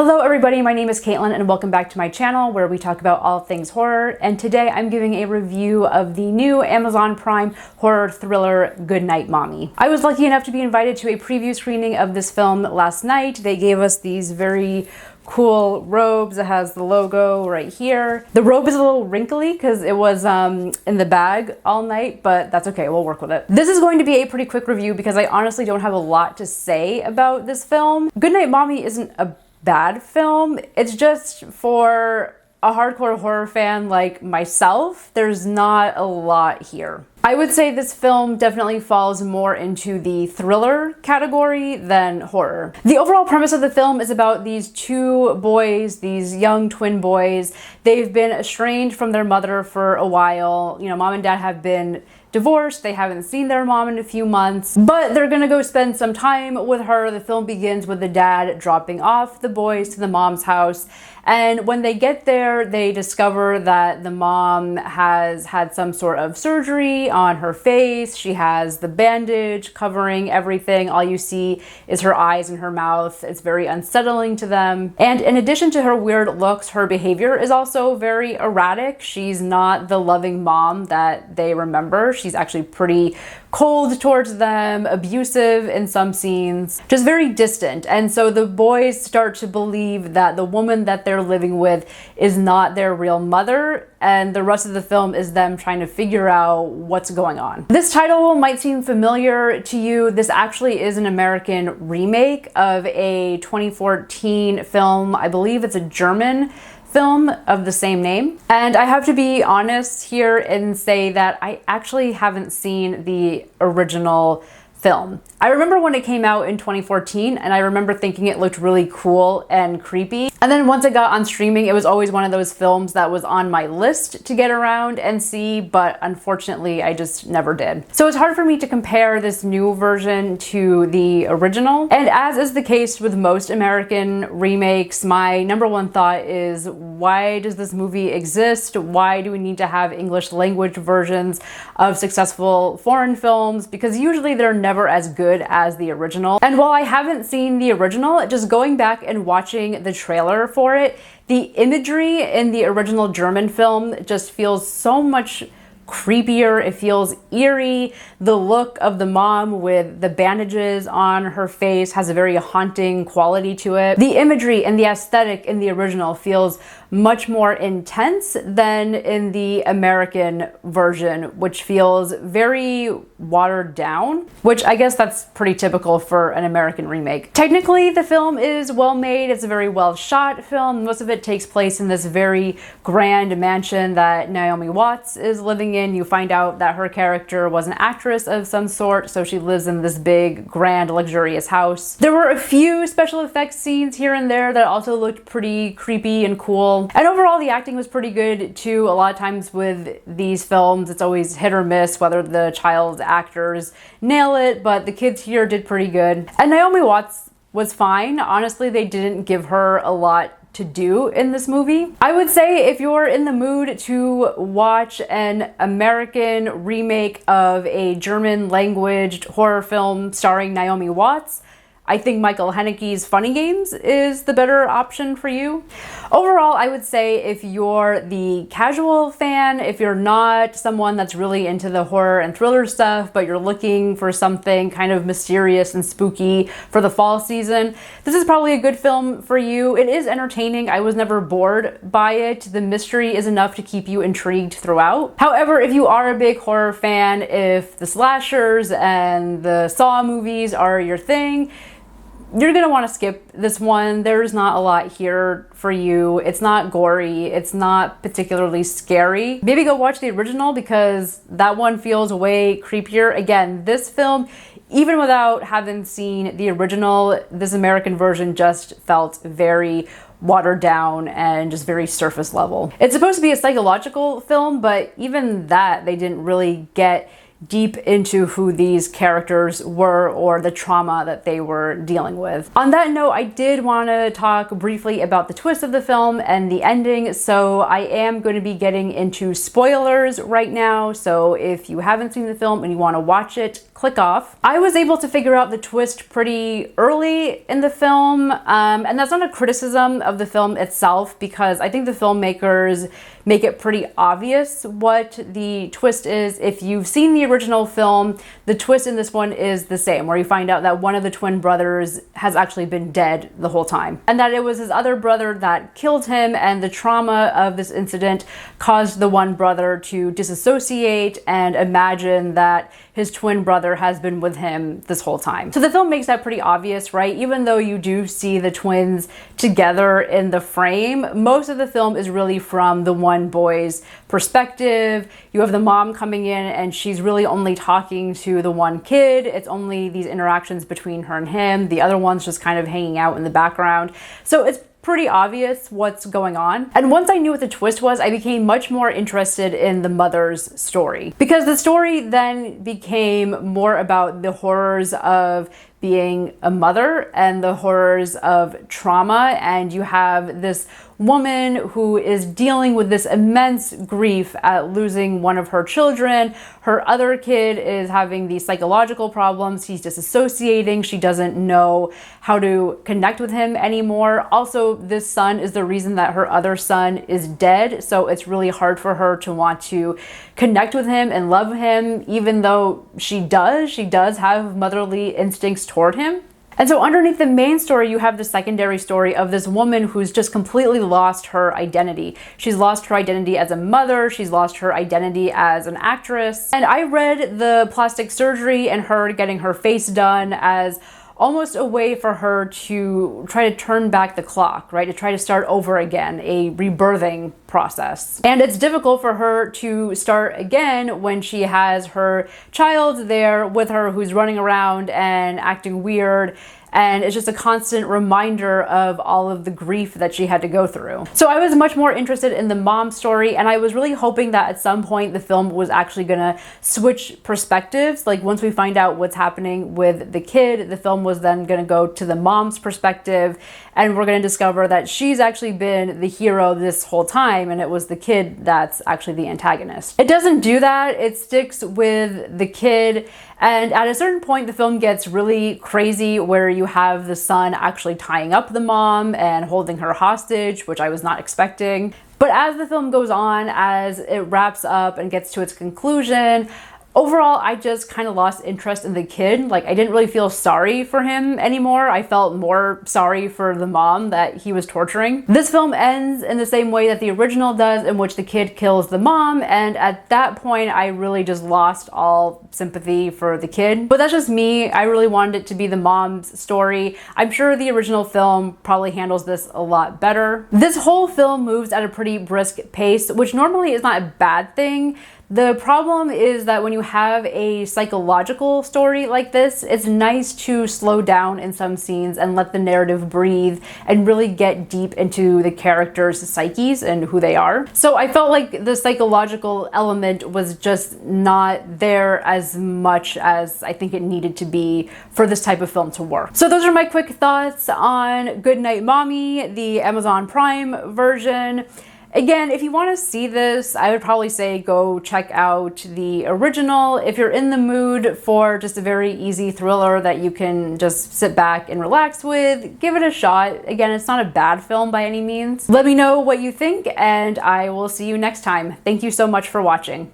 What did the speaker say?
Hello everybody, my name is Caitlin and welcome back to my channel where we talk about all things horror, and today I'm giving a review of the new Amazon Prime horror thriller Goodnight Mommy. I was lucky enough to be invited to a preview screening of this film last night. They gave us these very cool robes. It has the logo right here. The robe is a little wrinkly because it was in the bag all night, but that's okay, we'll work with it. This is going to be a pretty quick review because I honestly don't have a lot to say about this film. Goodnight Mommy isn't a bad film. It's just for a hardcore horror fan like myself, there's not a lot here. I would say this film definitely falls more into the thriller category than horror. The overall premise of the film is about these two boys, these young twin boys. They've been estranged from their mother for a while. You know, mom and dad have been divorced. They haven't seen their mom in a few months, but they're gonna go spend some time with her. The film begins with the dad dropping off the boys to the mom's house. And when they get there, they discover that the mom has had some sort of surgery on her face. She has the bandage covering everything. All you see is her eyes and her mouth. It's very unsettling to them. And in addition to her weird looks, her behavior is also very erratic. She's not the loving mom that they remember. She's actually pretty cold towards them, abusive in some scenes, just very distant. And so the boys start to believe that the woman that they're living with is not their real mother, and the rest of the film is them trying to figure out what's going on. This title might seem familiar to you. This actually is an American remake of a 2014 film. I believe it's a German film of the same name. And I have to be honest here and say that I actually haven't seen the original film. I remember when it came out in 2014 and I remember thinking it looked really cool and creepy. And then once it got on streaming, it was always one of those films that was on my list to get around and see, but unfortunately I just never did. So it's hard for me to compare this new version to the original. And as is the case with most American remakes, my number one thought is, why does this movie exist? Why do we need to have English language versions of successful foreign films? Because usually they're never as good as the original. And while I haven't seen the original, just going back and watching the trailer for it, the imagery in the original German film just feels so much creepier. It feels eerie. The look of the mom with the bandages on her face has a very haunting quality to it. The imagery and the aesthetic in the original feels much more intense than in the American version, which feels very watered down, which I guess that's pretty typical for an American remake. Technically, the film is well made. It's a very well shot film. Most of it takes place in this very grand mansion that Naomi Watts is living in. You find out that her character was an actress of some sort, so she lives in this big, grand, luxurious house. There were a few special effects scenes here and there that also looked pretty creepy and cool. And overall, the acting was pretty good too. A lot of times with these films, it's always hit or miss whether the child actors nail it, but the kids here did pretty good. And Naomi Watts was fine. Honestly, they didn't give her a lot to do in this movie. I would say if you're in the mood to watch an American remake of a German language horror film starring Naomi Watts, I think Michael Haneke's Funny Games is the better option for you. Overall, I would say if you're the casual fan, if you're not someone that's really into the horror and thriller stuff, but you're looking for something kind of mysterious and spooky for the fall season, this is probably a good film for you. It is entertaining. I was never bored by it. The mystery is enough to keep you intrigued throughout. However, if you are a big horror fan, if the slashers and the Saw movies are your thing, you're gonna want to skip this one. There's not a lot here for you. It's not gory. It's not particularly scary. Maybe go watch the original because that one feels way creepier. Again, this film, even without having seen the original, this American version just felt very watered down and just very surface level. It's supposed to be a psychological film, but even that, they didn't really get deep into who these characters were or the trauma that they were dealing with. On that note, I did want to talk briefly about the twist of the film and the ending, so I am going to be getting into spoilers right now. So if you haven't seen the film and you want to watch it, click off. I was able to figure out the twist pretty early in the film, and that's not a criticism of the film itself, because I think the filmmakers make it pretty obvious what the twist is. If you've seen the original film, the twist in this one is the same, where you find out that one of the twin brothers has actually been dead the whole time, and that it was his other brother that killed him, and the trauma of this incident caused the one brother to disassociate and imagine that his twin brother has been with him this whole time. So the film makes that pretty obvious, right? Even though you do see the twins together in the frame, most of the film is really from the one boy's perspective. You have the mom coming in and she's really only talking to the one kid. It's only these interactions between her and him. The other one's just kind of hanging out in the background. So it's pretty obvious what's going on. And once I knew what the twist was, I became much more interested in the mother's story, because the story then became more about the horrors of being a mother and the horrors of trauma. And you have this woman who is dealing with this immense grief at losing one of her children. Her other kid is having these psychological problems. He's disassociating. She doesn't know how to connect with him anymore. Also, this son is the reason that her other son is dead. So it's really hard for her to want to connect with him and love him, even though she does have motherly instincts toward him. And so underneath the main story, you have the secondary story of this woman who's just completely lost her identity. She's lost her identity as a mother. She's lost her identity as an actress. And I read the plastic surgery and her getting her face done as almost a way for her to try to turn back the clock, right? To try to start over again, a rebirthing process. And it's difficult for her to start again when she has her child there with her who's running around and acting weird. And it's just a constant reminder of all of the grief that she had to go through. So I was much more interested in the mom story, and I was really hoping that at some point the film was actually gonna switch perspectives. Like once we find out what's happening with the kid, the film was then gonna go to the mom's perspective, and we're gonna discover that she's actually been the hero this whole time, and it was the kid that's actually the antagonist. It doesn't do that. It sticks with the kid, and at a certain point the film gets really crazy, where you have the son actually tying up the mom and holding her hostage, which I was not expecting. But as the film goes on, as it wraps up and gets to its conclusion, overall, I just kind of lost interest in the kid. Like, I didn't really feel sorry for him anymore. I felt more sorry for the mom that he was torturing. This film ends in the same way that the original does, in which the kid kills the mom, and at that point, I really just lost all sympathy for the kid. But that's just me. I really wanted it to be the mom's story. I'm sure the original film probably handles this a lot better. This whole film moves at a pretty brisk pace, which normally is not a bad thing. The problem is that when you have a psychological story like this, it's nice to slow down in some scenes and let the narrative breathe and really get deep into the characters' psyches and who they are. So I felt like the psychological element was just not there as much as I think it needed to be for this type of film to work. So those are my quick thoughts on Goodnight Mommy, the Amazon Prime version. Again, if you want to see this, I would probably say go check out the original. If you're in the mood for just a very easy thriller that you can just sit back and relax with, give it a shot. Again, it's not a bad film by any means. Let me know what you think, and I will see you next time. Thank you so much for watching.